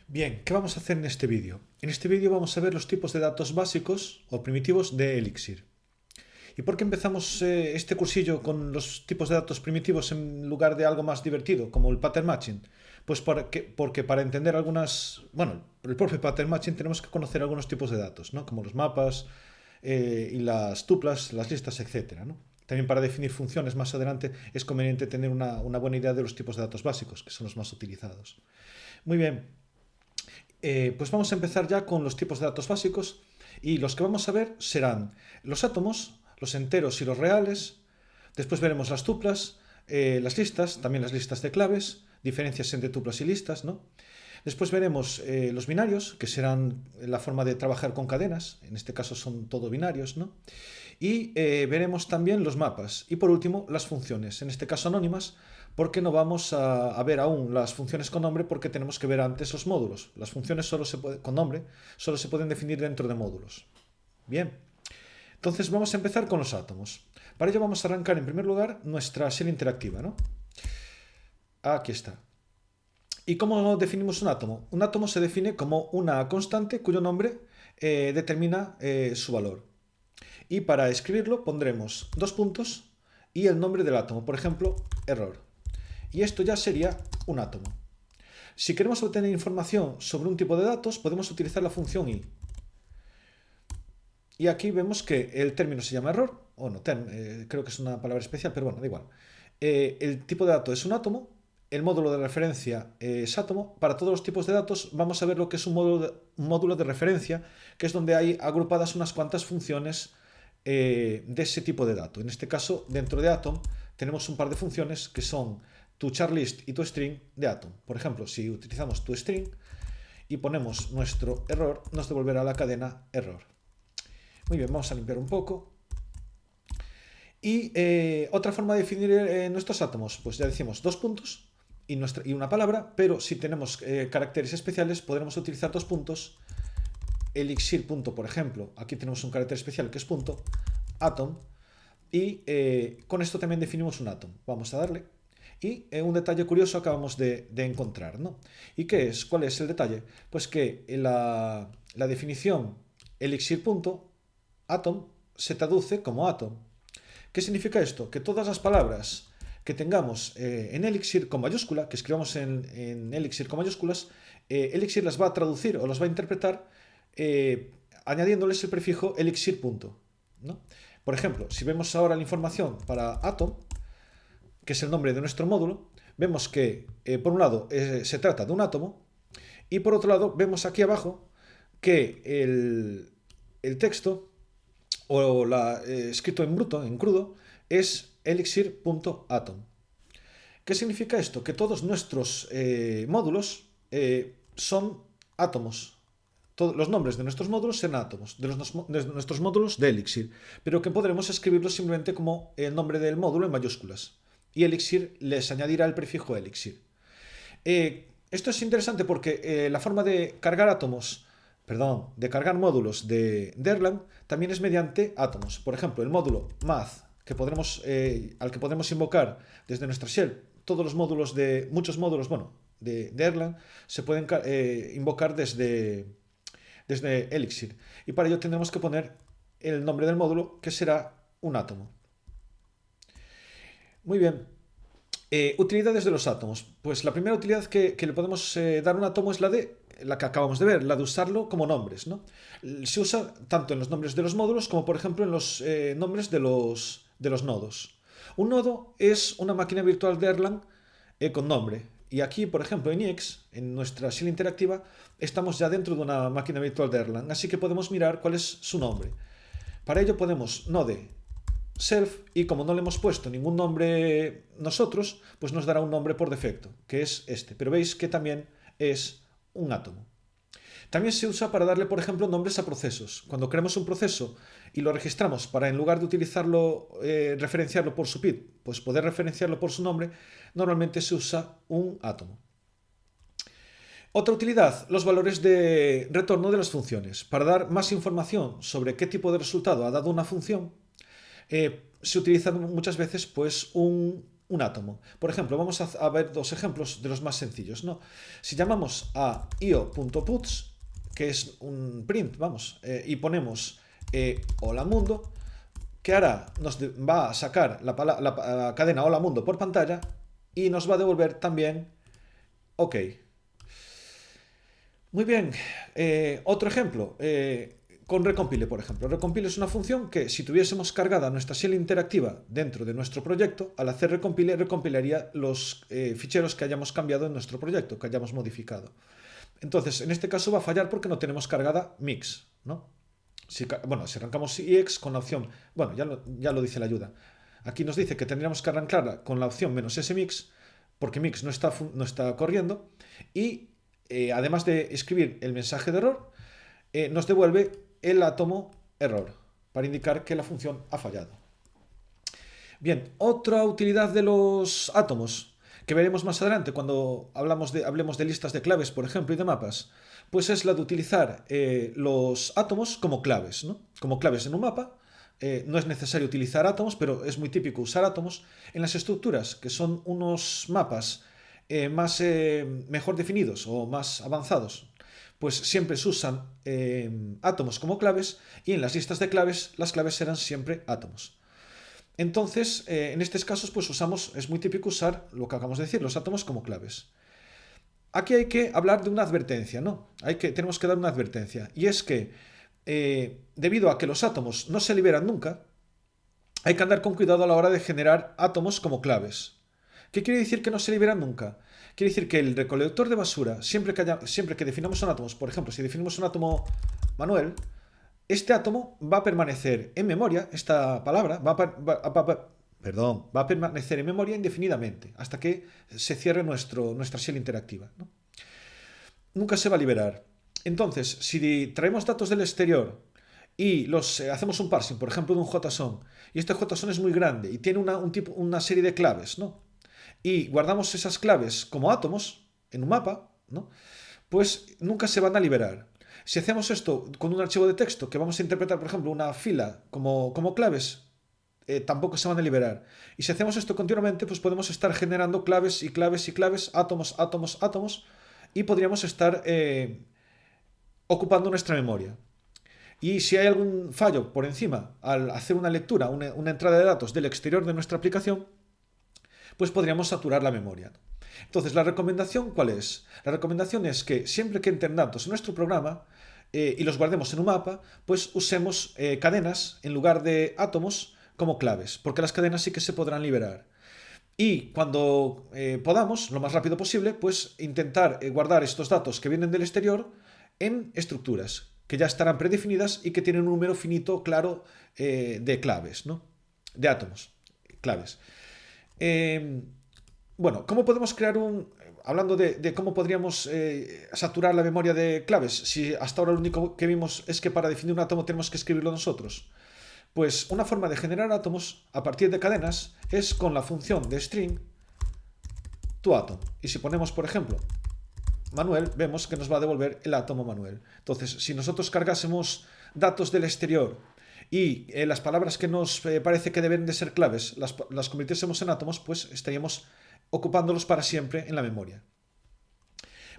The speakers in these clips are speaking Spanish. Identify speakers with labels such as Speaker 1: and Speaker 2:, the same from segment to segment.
Speaker 1: Bien, ¿qué vamos a hacer en este vídeo? En este vídeo vamos a ver los tipos de datos básicos o primitivos de Elixir. ¿Y por qué empezamos este cursillo con los tipos de datos primitivos en lugar de algo más divertido, como el pattern matching? Pues porque para entender el propio pattern matching tenemos que conocer algunos tipos de datos, ¿no? Como los mapas y las tuplas, las listas, etcétera, ¿no? También para definir funciones más adelante es conveniente tener una buena idea de los tipos de datos básicos, que son los más utilizados. Muy bien, pues vamos a empezar ya con los tipos de datos básicos y los que vamos a ver serán los átomos, los enteros y los reales. Después veremos las tuplas, las listas, también las listas de claves, diferencias entre tuplas y listas, ¿no? Después veremos los binarios, que serán la forma de trabajar con cadenas, en este caso son todo binarios, ¿no? Y veremos también los mapas. Y por último, las funciones, en este caso anónimas, porque no vamos a ver aún las funciones con nombre porque tenemos que ver antes los módulos. Las funciones con nombre solo se pueden definir dentro de módulos. Bien, entonces vamos a empezar con los átomos. Para ello vamos a arrancar en primer lugar nuestra serie interactiva, ¿no? Aquí está. ¿Y cómo definimos un átomo? Un átomo se define como una constante cuyo nombre determina su valor. Y para escribirlo pondremos dos puntos y el nombre del átomo, por ejemplo, error. Y esto ya sería un átomo. Si queremos obtener información sobre un tipo de datos, podemos utilizar la función i. Y aquí vemos que el término se llama error, o no, creo que es una palabra especial, pero bueno, da igual. El tipo de dato es un átomo, el módulo de referencia es átomo. Para todos los tipos de datos vamos a ver lo que es un módulo de referencia, que es donde hay agrupadas unas cuantas funciones de ese tipo de dato. En este caso, dentro de Atom, tenemos un par de funciones que son toCharList y toString de Atom. Por ejemplo, si utilizamos toString y ponemos nuestro error, nos devolverá la cadena error. Muy bien, vamos a limpiar un poco. Y otra forma de definir nuestros átomos, pues ya decimos dos puntos y una palabra, pero si tenemos caracteres especiales podremos utilizar dos puntos. Elixir punto, por ejemplo, aquí tenemos un carácter especial que es punto, atom, y con esto también definimos un átomo. Vamos a darle. Y un detalle curioso acabamos de encontrar, ¿no? ¿Y qué es? ¿Cuál es el detalle? Pues que la definición elixir.atom se traduce como atom. ¿Qué significa esto? Que todas las palabras que tengamos en Elixir con mayúscula, que escribamos en Elixir con mayúsculas, Elixir las va a traducir o las va a interpretar añadiéndoles el prefijo elixir punto, ¿no? Por ejemplo, si vemos ahora la información para atom, que es el nombre de nuestro módulo, vemos que por un lado se trata de un átomo y por otro lado vemos aquí abajo que el texto o escrito en bruto, en crudo, es elixir.atom. ¿Qué significa esto? Que todos nuestros módulos son átomos. Los nombres de nuestros módulos serán átomos, de nuestros módulos de Elixir, pero que podremos escribirlos simplemente como el nombre del módulo en mayúsculas. Y Elixir les añadirá el prefijo Elixir. Esto es interesante porque la forma de cargar de cargar módulos de Erlang también es mediante átomos. Por ejemplo, el módulo math al que podemos invocar desde nuestra shell, muchos módulos, de Erlang se pueden invocar desde Elixir. Y para ello tendremos que poner el nombre del módulo, que será un átomo. Muy bien. Utilidades de los átomos. Pues la primera utilidad que le podemos dar a un átomo es la que acabamos de ver, la de usarlo como nombres, ¿no? Se usa tanto en los nombres de los módulos como, por ejemplo, en los nombres de los nodos. Un nodo es una máquina virtual de Erlang con nombre. Y aquí, por ejemplo, en IEX, en nuestra shell interactiva, estamos ya dentro de una máquina virtual de Erlang, así que podemos mirar cuál es su nombre. Para ello podemos node self y como no le hemos puesto ningún nombre nosotros, pues nos dará un nombre por defecto, que es este. Pero veis que también es un átomo. También se usa para darle, por ejemplo, nombres a procesos. Cuando creamos un proceso y lo registramos para, en lugar de utilizarlo, referenciarlo por su PID, pues poder referenciarlo por su nombre, normalmente se usa un átomo. Otra utilidad, los valores de retorno de las funciones. Para dar más información sobre qué tipo de resultado ha dado una función, se utiliza muchas veces pues, un un átomo. Por ejemplo, vamos a ver dos ejemplos de los más sencillos, ¿no? Si llamamos a io.puts, que es un print, vamos, y ponemos hola mundo, ¿qué hará? Nos va a sacar la cadena hola mundo por pantalla y nos va a devolver también OK. Muy bien. Otro ejemplo. Con recompile, por ejemplo. Recompile es una función que, si tuviésemos cargada nuestra shell interactiva dentro de nuestro proyecto, al hacer recompile, recompilaría los ficheros que hayamos cambiado en nuestro proyecto, que hayamos modificado. Entonces, en este caso va a fallar porque no tenemos cargada mix, ¿no? Si arrancamos ix con la opción, bueno, ya lo dice la ayuda. Aquí nos dice que tendríamos que arrancarla con la opción -smix, porque mix no está corriendo, y además de escribir el mensaje de error, nos devuelve el átomo error, para indicar que la función ha fallado. Bien, otra utilidad de los átomos, que veremos más adelante cuando hablemos de listas de claves, por ejemplo, y de mapas, pues es la de utilizar los átomos como claves, ¿no? Como claves en un mapa. No es necesario utilizar átomos, pero es muy típico usar átomos en las estructuras, que son unos mapas mejor definidos o más avanzados. Pues siempre se usan átomos como claves, y en las listas de claves las claves serán siempre átomos. Entonces, en estos casos, pues es muy típico usar lo que acabamos de decir, los átomos como claves. Aquí hay que hablar de una advertencia, ¿no? Tenemos que dar una advertencia, y es que debido a que los átomos no se liberan nunca, hay que andar con cuidado a la hora de generar átomos como claves. ¿Qué quiere decir que no se liberan nunca? Quiere decir que el recolector de basura, siempre que definamos un átomo, por ejemplo, si definimos un átomo Manuel, este átomo va a permanecer en memoria, esta palabra va a permanecer en memoria indefinidamente, hasta que se cierre nuestra shell interactiva, ¿no? Nunca se va a liberar. Entonces, si traemos datos del exterior y hacemos un parsing, por ejemplo, de un JSON, y este JSON es muy grande y tiene una serie de claves, ¿no? Y guardamos esas claves como átomos en un mapa, ¿no? Pues nunca se van a liberar. Si hacemos esto con un archivo de texto que vamos a interpretar, por ejemplo, una fila como claves, tampoco se van a liberar. Y si hacemos esto continuamente, pues podemos estar generando claves y claves y claves, átomos, átomos, átomos, y podríamos estar ocupando nuestra memoria. Y si hay algún fallo por encima al hacer una lectura, una entrada de datos del exterior de nuestra aplicación, pues podríamos saturar la memoria. Entonces, ¿la recomendación cuál es? La recomendación es que siempre que entren datos en nuestro programa y los guardemos en un mapa, pues usemos cadenas en lugar de átomos como claves, porque las cadenas sí que se podrán liberar. Y cuando podamos, lo más rápido posible, pues intentar guardar estos datos que vienen del exterior en estructuras que ya estarán predefinidas y que tienen un número finito claro de claves, ¿no? De átomos, claves. Bueno, ¿cómo podemos crear hablando de cómo podríamos saturar la memoria de claves, si hasta ahora lo único que vimos es que para definir un átomo tenemos que escribirlo nosotros? Pues una forma de generar átomos a partir de cadenas es con la función de string toAtom. Y si ponemos, por ejemplo, Manuel, vemos que nos va a devolver el átomo Manuel. Entonces, si nosotros cargásemos datos del exterior y las palabras que nos parece que deben de ser claves las convirtiésemos en átomos, pues estaríamos ocupándolos para siempre en la memoria.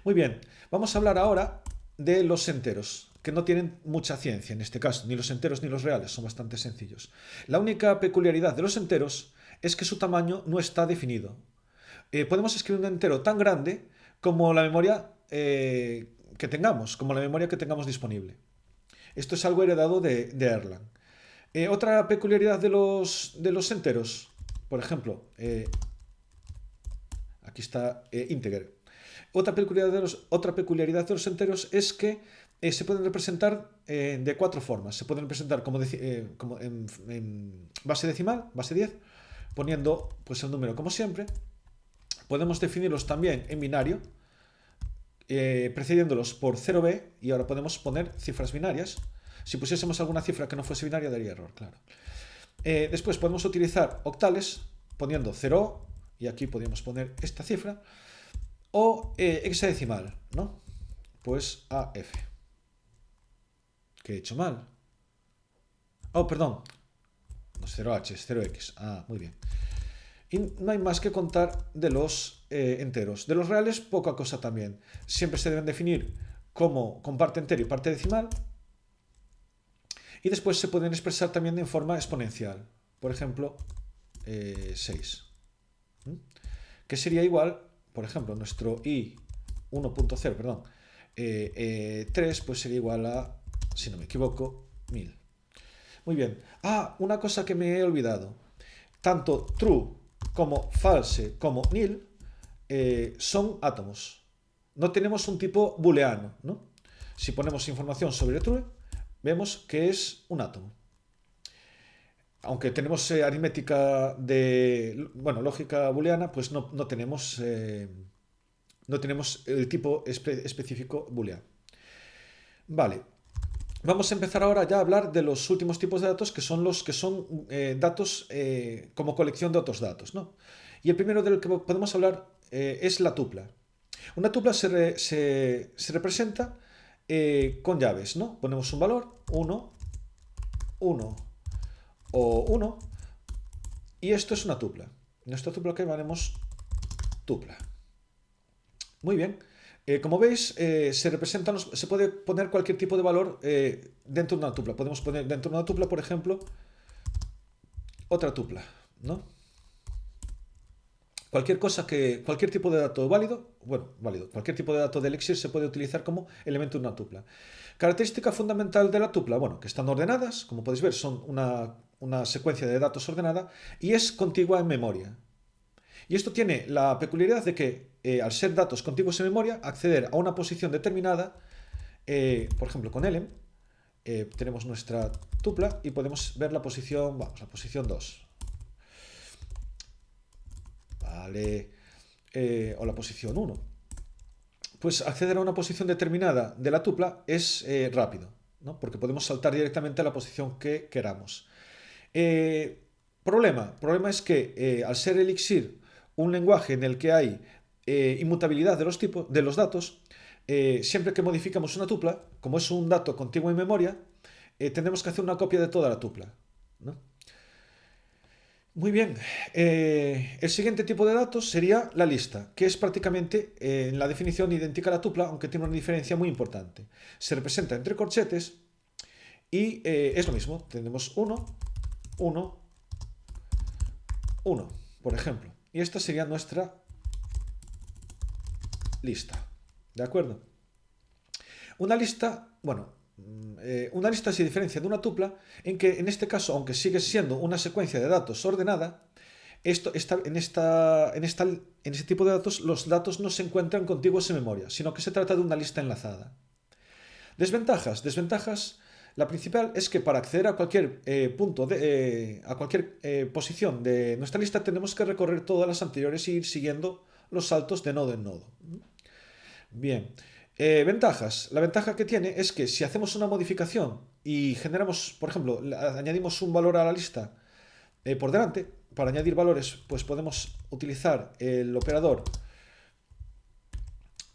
Speaker 1: Muy bien, vamos a hablar ahora de los enteros, que no tienen mucha ciencia en este caso, ni los enteros ni los reales, son bastante sencillos. La única peculiaridad de los enteros es que su tamaño no está definido. Podemos escribir un entero tan grande como la memoria que tengamos, como la memoria que tengamos disponible. Esto es algo heredado de Erlang. Otra peculiaridad de los enteros, por ejemplo, aquí está integer. Otra peculiaridad de los enteros es que se pueden representar de cuatro formas. Se pueden representar como en base decimal, base 10, poniendo pues, el número como siempre. Podemos definirlos también en binario, precediéndolos por 0b, y ahora podemos poner cifras binarias. Si pusiésemos alguna cifra que no fuese binaria daría error, claro. Después podemos utilizar octales poniendo 0, y aquí podríamos poner esta cifra, o hexadecimal, ¿no? Pues AF. ¿Qué he hecho mal? Oh, perdón. No es 0H, es 0X. Ah, muy bien. Y no hay más que contar de los enteros. De los reales, poca cosa también. Siempre se deben definir como con parte entera y parte decimal. Y después se pueden expresar también en forma exponencial. Por ejemplo, 6. Que sería igual, por ejemplo, nuestro i 1.0, perdón, 3, pues sería igual a, si no me equivoco, 1000. Muy bien. Una cosa que me he olvidado. Tanto true como false como nil son átomos. No tenemos un tipo booleano, ¿no? Si ponemos información sobre true, vemos que es un átomo. Aunque tenemos aritmética de, bueno, lógica booleana, pues no tenemos el tipo específico booleano. Vale. Vamos a empezar ahora ya a hablar de los últimos tipos de datos, que son los que son datos como colección de otros datos, ¿no? Y el primero del que podemos hablar es la tupla. Una tupla se representa con llaves, ¿no? Ponemos un valor, 1, 1 o 1, y esto es una tupla. Nuestra tupla que llamaremos tupla. Muy bien. Como veis, se puede poner cualquier tipo de valor dentro de una tupla. Podemos poner dentro de una tupla, por ejemplo, otra tupla, ¿no? Cualquier tipo de dato válido, cualquier tipo de dato de Elixir se puede utilizar como elemento de una tupla. Característica fundamental de la tupla, bueno, que están ordenadas, como podéis ver, son una secuencia de datos ordenada y es contigua en memoria. Y esto tiene la peculiaridad de que, al ser datos contiguos en memoria, acceder a una posición determinada, por ejemplo con elem, tenemos nuestra tupla y podemos ver la posición 2. Vale. O la posición 1. Pues acceder a una posición determinada de la tupla es rápido, ¿no? Porque podemos saltar directamente a la posición que queramos. Problema es que al ser Elixir un lenguaje en el que hay inmutabilidad de los datos, siempre que modificamos una tupla, como es un dato contiguo en memoria, tendremos que hacer una copia de toda la tupla, ¿no? Muy bien. El siguiente tipo de datos sería la lista, que es prácticamente en la definición idéntica a la tupla, aunque tiene una diferencia muy importante. Se representa entre corchetes y es lo mismo. Tenemos 1, 1, 1, por ejemplo. Y esta sería nuestra lista. ¿De acuerdo? Una lista se diferencia de una tupla en que, en este caso, aunque sigue siendo una secuencia de datos ordenada, en ese tipo de datos los datos no se encuentran contiguos en memoria, sino que se trata de una lista enlazada. Desventajas. La principal es que para acceder a cualquier posición de nuestra lista tenemos que recorrer todas las anteriores e ir siguiendo los saltos de nodo en nodo. Bien. Ventajas. La ventaja que tiene es que si hacemos una modificación y generamos, por ejemplo, añadimos un valor a la lista por delante, para añadir valores, pues podemos utilizar el operador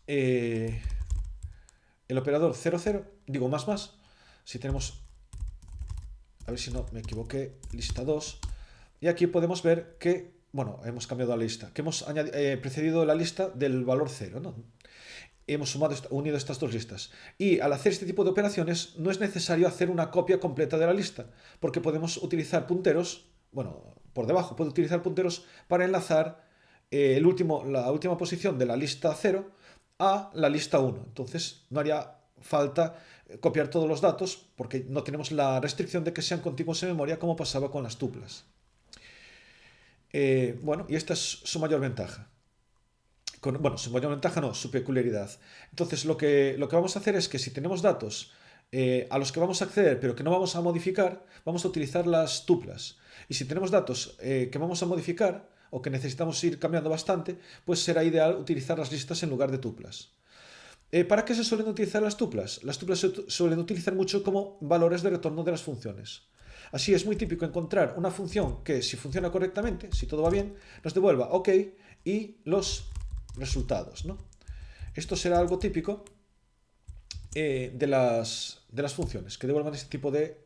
Speaker 1: 00, digo más. Si tenemos, a ver si no me equivoqué, lista 2, y aquí podemos ver que, bueno, hemos cambiado la lista, que hemos precedido la lista del valor 0, ¿no? Hemos unido estas dos listas. Y al hacer este tipo de operaciones no es necesario hacer una copia completa de la lista, porque podemos utilizar punteros, bueno, por debajo puedo utilizar punteros para enlazar la última posición de la lista 0 a la lista 1. Entonces no haría falta copiar todos los datos porque no tenemos la restricción de que sean contiguos en memoria como pasaba con las tuplas. Y esta es su mayor ventaja. Su mayor ventaja no, su peculiaridad. Entonces lo que vamos a hacer es que si tenemos datos a los que vamos a acceder pero que no vamos a modificar, vamos a utilizar las tuplas. Y si tenemos datos que vamos a modificar o que necesitamos ir cambiando bastante, pues será ideal utilizar las listas en lugar de tuplas. ¿Para qué se suelen utilizar las tuplas? Las tuplas se suelen utilizar mucho como valores de retorno de las funciones. Así es muy típico encontrar una función que, si funciona correctamente, si todo va bien, nos devuelva OK y los resultados, ¿no? Esto será algo típico de las funciones, que devuelvan este tipo de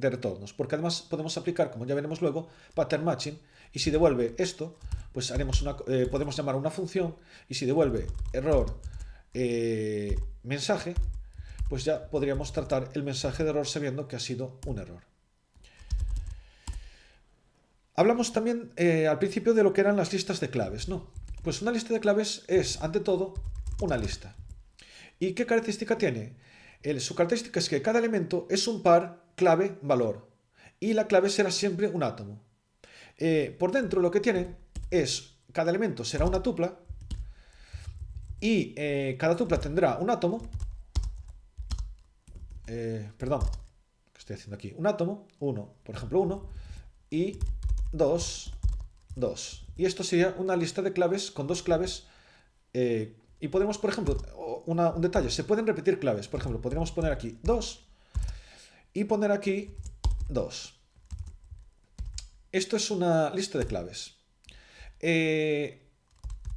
Speaker 1: retornos. Porque además podemos aplicar, como ya veremos luego, pattern matching. Y si devuelve esto, pues podemos llamar a una función. Y si devuelve error mensaje, pues ya podríamos tratar el mensaje de error sabiendo que ha sido un error. Hablamos también al principio de lo que eran las listas de claves, ¿no? Pues una lista de claves es, ante todo, una lista. ¿Y qué característica tiene? Su característica es que cada elemento es un par clave-valor. Y la clave será siempre un átomo. Por dentro lo que tienen es, cada elemento será una tupla. Y cada tupla tendrá un átomo. Perdón, ¿qué estoy haciendo aquí? Un átomo, 1, por ejemplo 1. Y 2, 2. Y esto sería una lista de claves con dos claves. Y podemos, por ejemplo, un detalle, se pueden repetir claves. Por ejemplo, podríamos poner aquí 2 y poner aquí 2. Esto es una lista de claves.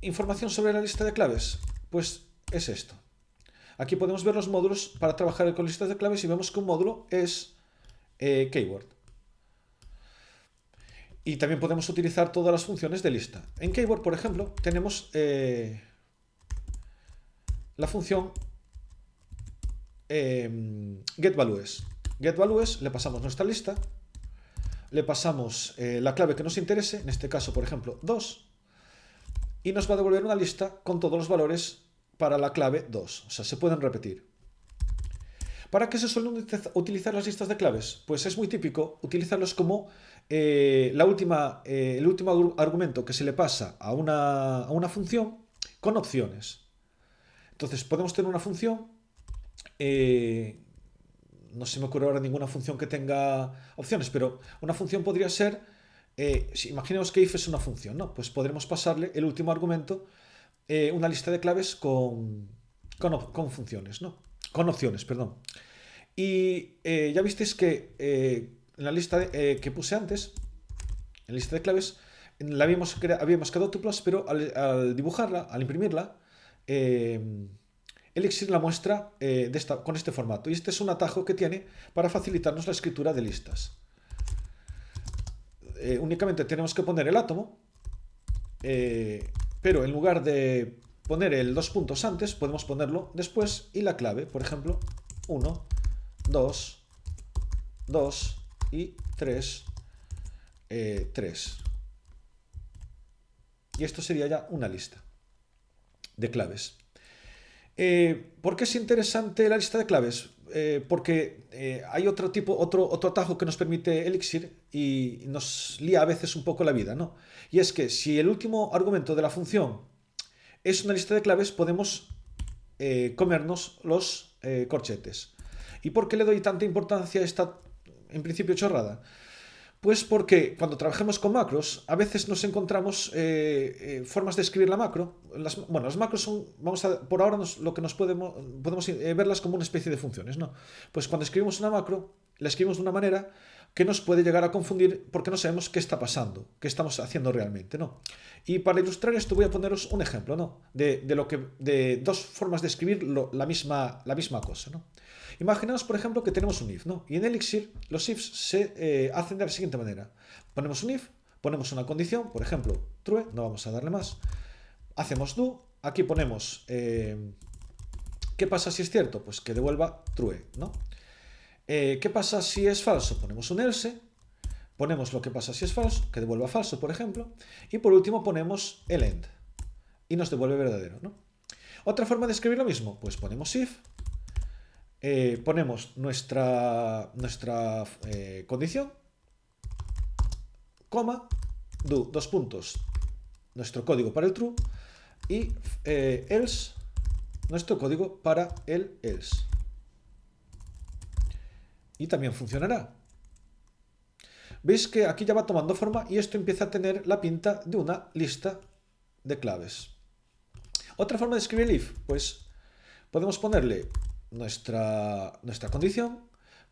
Speaker 1: Información sobre la lista de claves, pues es esto. Aquí podemos ver los módulos para trabajar con listas de claves y vemos que un módulo es keyword. Y también podemos utilizar todas las funciones de lista. En keyword, por ejemplo, tenemos la función getValues. GetValues, le pasamos nuestra lista, le pasamos la clave que nos interese, en este caso, por ejemplo, 2, y nos va a devolver una lista con todos los valores para la clave 2. O sea, se pueden repetir. ¿Para qué se suelen utilizar las listas de claves? Pues es muy típico utilizarlos como el último argumento que se le pasa a una función con opciones. Entonces podemos tener una función, no se me ocurre ahora ninguna función que tenga opciones, pero una función podría ser, imaginemos que if es una función, ¿no? Pues podremos pasarle el último argumento, una lista de claves con funciones, ¿no? Con opciones, perdón. Y ya visteis que en la lista que puse antes, en la lista de claves, habíamos creado tuplas, pero al dibujarla, al imprimirla, Elixir la muestra con este formato. Y este es un atajo que tiene para facilitarnos la escritura de listas. Únicamente tenemos que poner el átomo, pero en lugar de poner el 2 puntos antes, podemos ponerlo después y la clave, por ejemplo, 1, 2, 2 y 3, 3. Y esto sería ya una lista de claves. ¿Por qué es interesante la lista de claves? Porque hay otro atajo que nos permite Elixir y nos lía a veces un poco la vida, ¿no? Y es que si el último argumento de la función es una lista de claves, podemos comernos los corchetes. ¿Y por qué le doy tanta importancia a esta, en principio, chorrada? Pues porque cuando trabajemos con macros, a veces nos encontramos formas de escribir la macro. Las macros son, por ahora lo que podemos verlas como una especie de funciones, ¿no? Pues cuando escribimos una macro, la escribimos de una manera que nos puede llegar a confundir porque no sabemos qué está pasando, qué estamos haciendo realmente, ¿no? Y para ilustrar esto voy a poneros un ejemplo, ¿no? De dos formas de escribir la misma cosa, ¿no? Imaginaos, por ejemplo, que tenemos un if, ¿no? Y en Elixir los ifs se hacen de la siguiente manera. Ponemos un if, ponemos una condición, por ejemplo, true, no vamos a darle más. Hacemos do, aquí ponemos ¿qué pasa si es cierto? Pues que devuelva true, ¿no? ¿Qué pasa si es falso? Ponemos un else, ponemos lo que pasa si es falso, que devuelva falso, por ejemplo, y por último ponemos el end y nos devuelve verdadero, ¿no? Otra forma de escribir lo mismo, pues ponemos if, ponemos nuestra condición, coma, do, 2 puntos, nuestro código para el true y else, nuestro código para el else. Y también funcionará. Veis que aquí ya va tomando forma y esto empieza a tener la pinta de una lista de claves. Otra forma de escribir el if, pues podemos ponerle nuestra condición,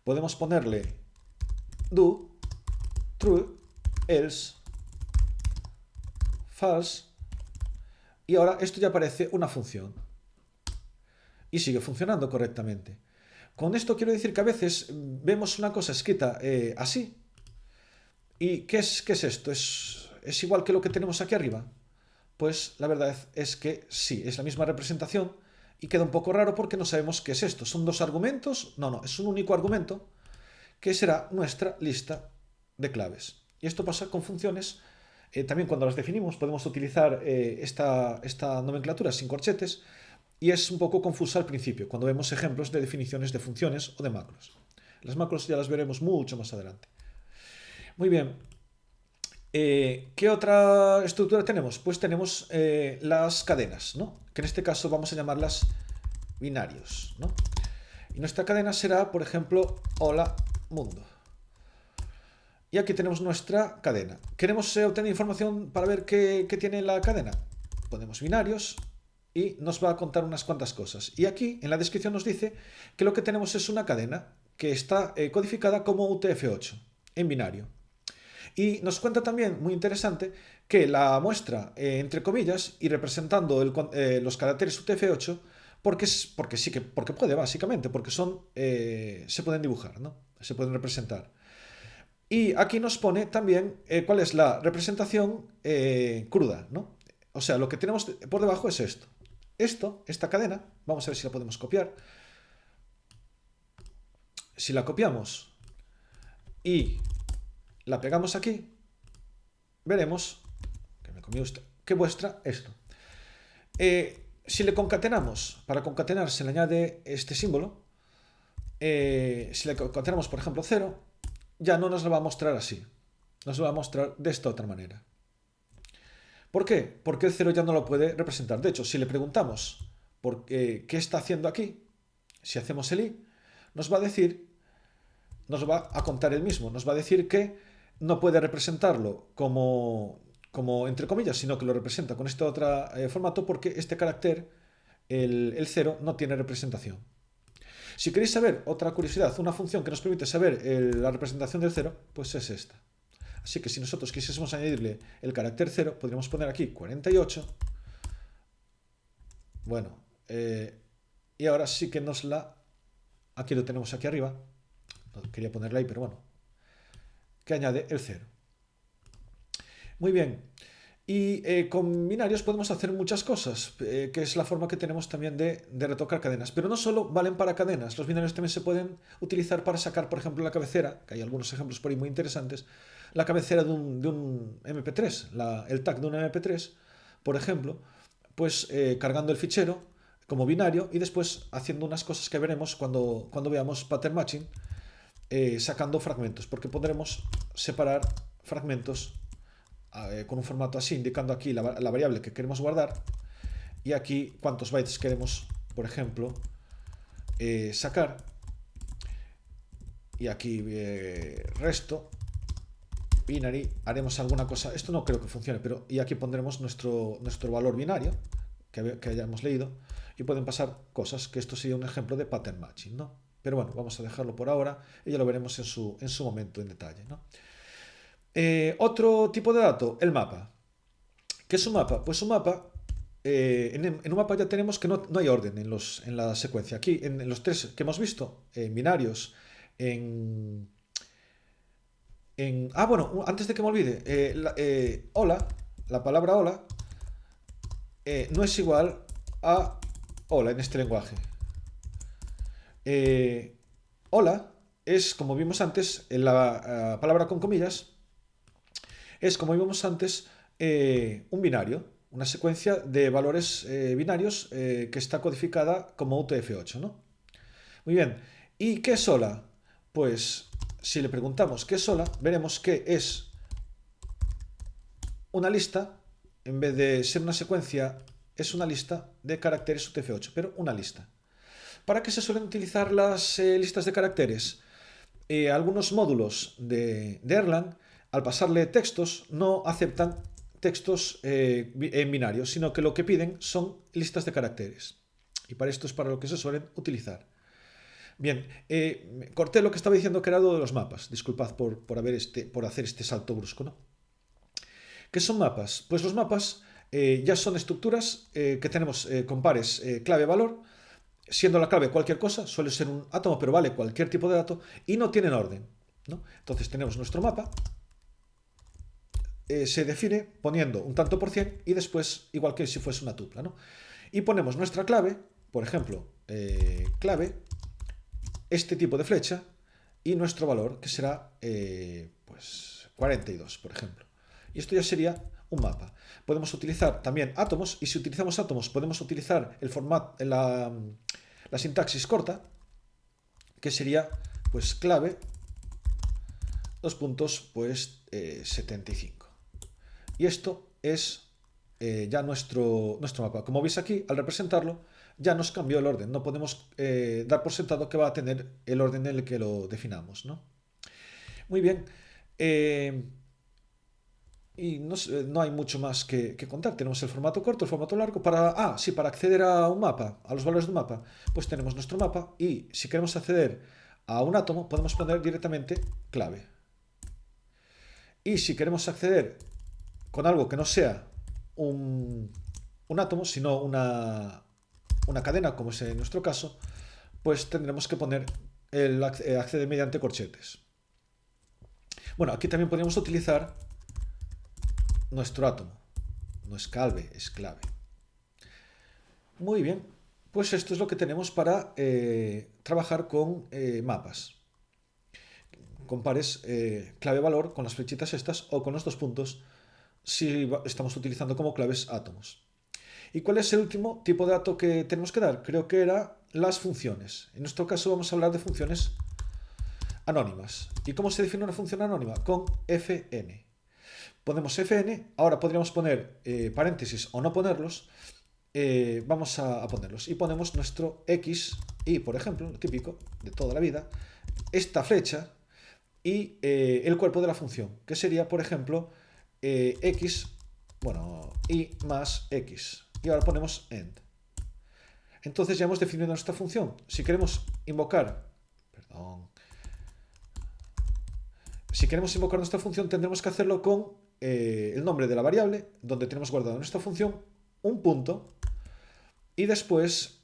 Speaker 1: podemos ponerle do, true, else, false, y ahora esto ya parece una función. y sigue funcionando correctamente. Con esto quiero decir que a veces vemos una cosa escrita así. ¿Y qué es esto? ¿Es igual que lo que tenemos aquí arriba? Pues la verdad es que sí, es la misma representación y queda un poco raro porque no sabemos qué es esto. ¿Son dos argumentos? No, no, es un único argumento que será nuestra lista de claves. Y esto pasa con funciones. También cuando las definimos podemos utilizar esta nomenclatura sin corchetes y es un poco confusa al principio cuando vemos ejemplos de definiciones de funciones o de macros. Las macros ya las veremos mucho más adelante. Muy bien. ¿Qué otra estructura tenemos? Pues tenemos las cadenas, ¿no? Que en este caso vamos a llamarlas binarios, ¿no? Y nuestra cadena será, por ejemplo, hola mundo. Y aquí tenemos nuestra cadena. ¿Queremos obtener información para ver qué tiene la cadena? Ponemos binarios y nos va a contar unas cuantas cosas. Y aquí en la descripción nos dice que lo que tenemos es una cadena que está codificada como UTF-8 en binario. Y nos cuenta también, muy interesante, que la muestra entre comillas y representando los caracteres UTF-8 porque puede, básicamente, porque se pueden dibujar, ¿no? Se pueden representar. Y aquí nos pone también cuál es la representación cruda, ¿no? O sea, lo que tenemos por debajo es esto. Esta cadena, vamos a ver si la podemos copiar. Si la copiamos y la pegamos aquí, veremos que muestra esto. Si le concatenamos, para concatenar se le añade este símbolo. Si le concatenamos, por ejemplo, 0, ya no nos lo va a mostrar así. Nos lo va a mostrar de esta otra manera. ¿Por qué? Porque el 0 ya no lo puede representar. De hecho, si le preguntamos qué está haciendo aquí, si hacemos el i, nos va a contar el mismo. Nos va a decir que no puede representarlo como entre comillas, sino que lo representa con este otro formato porque este carácter, el 0, no tiene representación. Si queréis saber otra curiosidad, una función que nos permite saber la representación del 0, pues es esta. Así que si nosotros quisiésemos añadirle el carácter 0, podríamos poner aquí 48. Bueno, y ahora sí que aquí lo tenemos aquí arriba. No quería ponerla ahí, pero bueno. Que añade el 0. Muy bien. Y con binarios podemos hacer muchas cosas, que es la forma que tenemos también de retocar cadenas. Pero no solo valen para cadenas, los binarios también se pueden utilizar para sacar, por ejemplo, la cabecera, que hay algunos ejemplos por ahí muy interesantes, la cabecera de un MP3, el tag de un MP3, por ejemplo, pues cargando el fichero como binario y después haciendo unas cosas que veremos cuando veamos pattern matching, sacando fragmentos, porque podremos separar fragmentos con un formato así, indicando aquí la variable que queremos guardar y aquí cuántos bytes queremos, por ejemplo, sacar. Y aquí resto, binary, haremos alguna cosa. Esto no creo que funcione, pero y aquí pondremos nuestro valor binario que hayamos leído y pueden pasar cosas, que esto sería un ejemplo de pattern matching, ¿no? Pero bueno, vamos a dejarlo por ahora y ya lo veremos en su momento en detalle, ¿no? Otro tipo de dato, el mapa. ¿Qué es un mapa? Pues un mapa, en un mapa ya tenemos que no hay orden en la secuencia. Aquí, en los tres que hemos visto, en binarios, bueno, antes de que me olvide, hola, la palabra hola, no es igual a hola en este lenguaje. Hola es, como vimos antes, en la palabra con comillas, es, como vimos antes, un binario, una secuencia de valores binarios que está codificada como UTF-8, ¿no? Muy bien. ¿Y qué es hola? Pues si le preguntamos qué es hola, veremos que es una lista, en vez de ser una secuencia, es una lista de caracteres UTF-8, pero una lista. ¿Para qué se suelen utilizar las listas de caracteres? Algunos módulos de Erlang, al pasarle textos, no aceptan textos en binario, sino que lo que piden son listas de caracteres. Y para esto es para lo que se suelen utilizar. Bien, corté lo que estaba diciendo, que era lo de los mapas. Disculpad por hacer este salto brusco, ¿no? ¿Qué son mapas? Pues los mapas ya son estructuras que tenemos con pares clave-valor siendo la clave cualquier cosa, suele ser un átomo, pero vale cualquier tipo de dato, y no tienen orden, ¿no? Entonces tenemos nuestro mapa, se define poniendo un tanto por cien y después, igual que si fuese una tupla, ¿no? Y ponemos nuestra clave, por ejemplo, clave, este tipo de flecha, y nuestro valor, que será pues 42, por ejemplo. Y esto ya sería un mapa. Podemos utilizar también átomos, y si utilizamos átomos podemos utilizar el formato, la sintaxis corta, que sería pues clave, dos puntos, pues 75. Y esto es ya nuestro mapa. Como veis aquí, al representarlo, ya nos cambió el orden. No podemos dar por sentado que va a tener el orden en el que lo definamos, ¿no? Muy bien. Y no hay mucho más que contar. Tenemos el formato corto, el formato largo. Para acceder a un mapa, a los valores de un mapa, pues tenemos nuestro mapa y si queremos acceder a un átomo, podemos poner directamente clave. Y si queremos acceder con algo que no sea un átomo, sino una cadena, como es en nuestro caso, pues tendremos que poner el acceder mediante corchetes. Bueno, aquí también podríamos utilizar nuestro átomo. No es calve, es clave. Muy bien, pues esto es lo que tenemos para trabajar con mapas. Compares clave-valor con las flechitas estas o con los dos puntos si estamos utilizando como claves átomos. ¿Y cuál es el último tipo de dato que tenemos que dar? Creo que era las funciones. En nuestro caso vamos a hablar de funciones anónimas. ¿Y cómo se define una función anónima? Con fn. Ponemos fn, ahora podríamos poner paréntesis o no ponerlos. Vamos a ponerlos y ponemos nuestro x y, por ejemplo, lo típico de toda la vida, esta flecha y el cuerpo de la función, que sería, por ejemplo, x, bueno, y más x. Y ahora ponemos end. Entonces ya hemos definido nuestra función. Si queremos invocar, si queremos invocar nuestra función, tendremos que hacerlo con el nombre de la variable donde tenemos guardada nuestra función, un punto, y después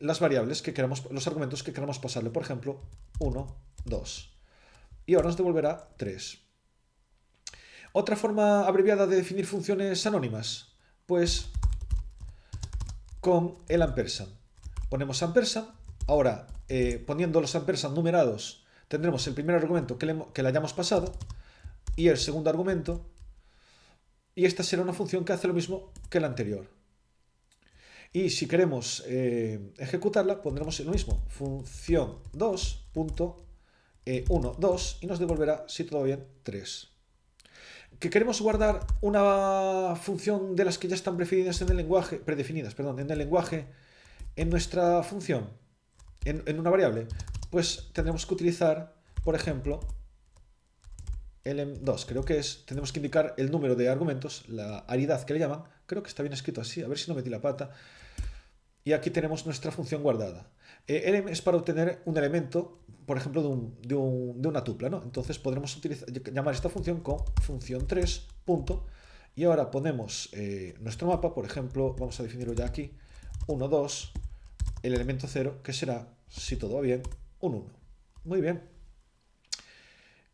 Speaker 1: las variables que queramos, los argumentos que queramos pasarle, por ejemplo, 1, 2. Y ahora nos devolverá 3. Otra forma abreviada de definir funciones anónimas, pues con el ampersand. Ponemos ampersand, ahora poniendo los ampersand numerados tendremos el primer argumento que le hayamos pasado y el segundo argumento, y esta será una función que hace lo mismo que la anterior. Y si queremos ejecutarla, pondremos lo mismo, función 2.1, 2, y nos devolverá, si todo bien, 3. Que queremos guardar una función de las que ya están predefinidas en el lenguaje, en nuestra función, en una variable, pues tendremos que utilizar, por ejemplo, lm2, creo que es, tendremos que indicar el número de argumentos, la aridad que le llaman, creo que está bien escrito así, a ver si no metí la pata, y aquí tenemos nuestra función guardada. Lm es para obtener un elemento, por ejemplo, de una tupla, ¿no? Entonces podremos llamar esta función con función 3, punto, y ahora ponemos nuestro mapa, por ejemplo, vamos a definirlo ya aquí, 1, 2, el elemento 0, que será, si todo va bien, un 1. Muy bien.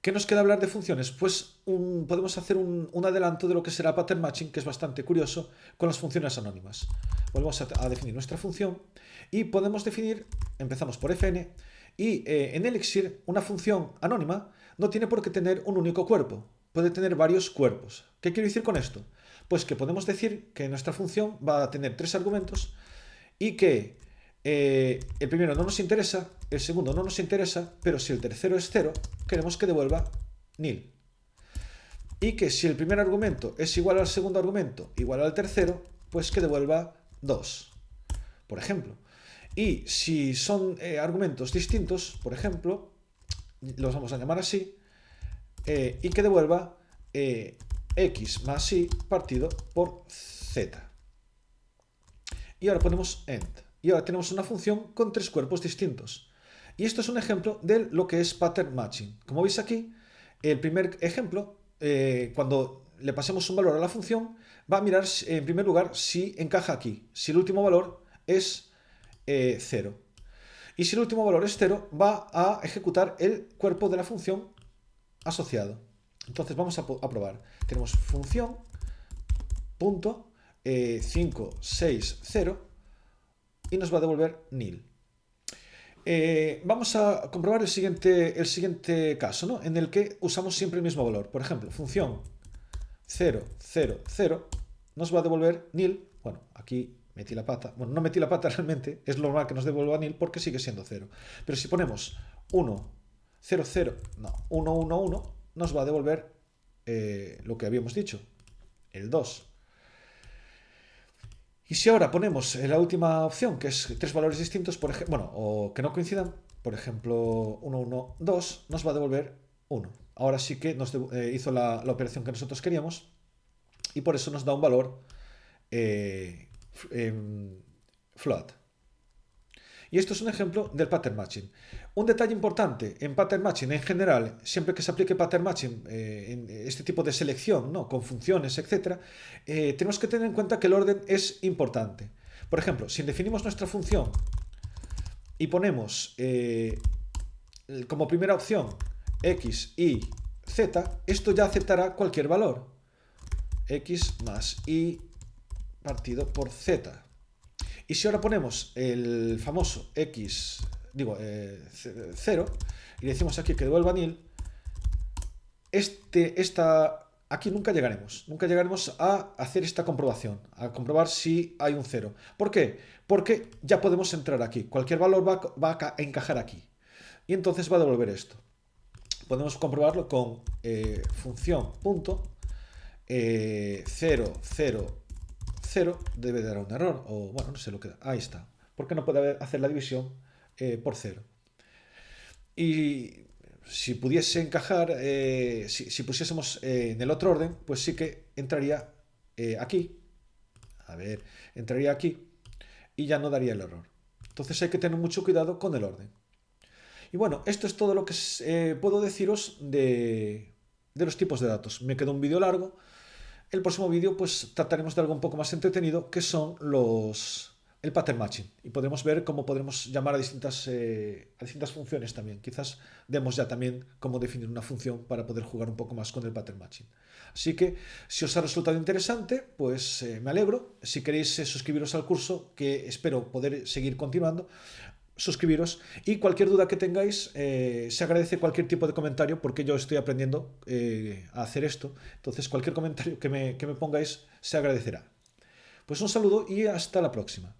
Speaker 1: ¿Qué nos queda hablar de funciones? Pues podemos hacer un adelanto de lo que será pattern matching, que es bastante curioso, con las funciones anónimas. Volvemos a definir nuestra función y podemos definir, empezamos por fn, y en Elixir una función anónima no tiene por qué tener un único cuerpo, puede tener varios cuerpos. ¿Qué quiero decir con esto? Pues que podemos decir que nuestra función va a tener 3 argumentos y que el primero no nos interesa, el segundo no nos interesa, pero si el tercero es 0, queremos que devuelva nil. Y que si el primer argumento es igual al segundo argumento, igual al tercero, pues que devuelva 2, por ejemplo. Y si son argumentos distintos, por ejemplo, los vamos a llamar así, y que devuelva x más y partido por z. Y ahora ponemos end. Y ahora tenemos una función con 3 cuerpos distintos. Y esto es un ejemplo de lo que es pattern matching. Como veis aquí, el primer ejemplo, cuando le pasemos un valor a la función, va a mirar en primer lugar si encaja aquí, si el último valor es 0. Y si el último valor es 0, va a ejecutar el cuerpo de la función asociado. Entonces vamos a probar. Tenemos función punto 560 y nos va a devolver nil. Vamos a comprobar el siguiente caso, ¿no? En el que usamos siempre el mismo valor. Por ejemplo, función 0, 0, 0 nos va a devolver nil. Bueno, aquí metí la pata. Bueno, no metí la pata realmente. Es normal que nos devuelva nil porque sigue siendo 0. Pero si ponemos 1, 0, 0, no, 1, 1, 1, nos va a devolver lo que habíamos dicho, el 2. Y si ahora ponemos la última opción, que es tres valores distintos, por ejemplo, bueno, o que no coincidan, por ejemplo, 1, 1, 2, nos va a devolver 1. Ahora sí que nos hizo la operación que nosotros queríamos y por eso nos da un valor float. Y esto es un ejemplo del pattern matching. Un detalle importante en pattern matching en general, siempre que se aplique pattern matching en este tipo de selección, ¿no? Con funciones, etc., tenemos que tener en cuenta que el orden es importante. Por ejemplo, si definimos nuestra función y ponemos como primera opción x, y, z, esto ya aceptará cualquier valor. X más y partido por z. Y si ahora ponemos el famoso x, 0, y decimos aquí que devuelva nil, aquí nunca llegaremos. Nunca llegaremos a hacer esta comprobación, a comprobar si hay un 0. ¿Por qué? Porque ya podemos entrar aquí. Cualquier valor va a encajar aquí. Y entonces va a devolver esto. Podemos comprobarlo con función punto 0, 0, 0 debe dar un error, o bueno, no sé lo que da. Ahí está. Porque no puede hacer la división por 0. Y si pudiese encajar, si pusiésemos en el otro orden, pues sí que entraría aquí. A ver, entraría aquí y ya no daría el error. Entonces hay que tener mucho cuidado con el orden. Y bueno, esto es todo lo que puedo deciros de los tipos de datos. Me quedó un vídeo largo. El próximo vídeo pues trataremos de algo un poco más entretenido, que son el pattern matching, y podremos ver cómo podremos llamar a distintas funciones también. Quizás demos ya también cómo definir una función para poder jugar un poco más con el pattern matching. Así que si os ha resultado interesante, pues me alegro. Si queréis suscribiros al curso, que espero poder seguir continuando, suscribiros, y cualquier duda que tengáis, se agradece cualquier tipo de comentario, porque yo estoy aprendiendo a hacer esto. Entonces cualquier comentario que me pongáis se agradecerá. Pues un saludo y hasta la próxima.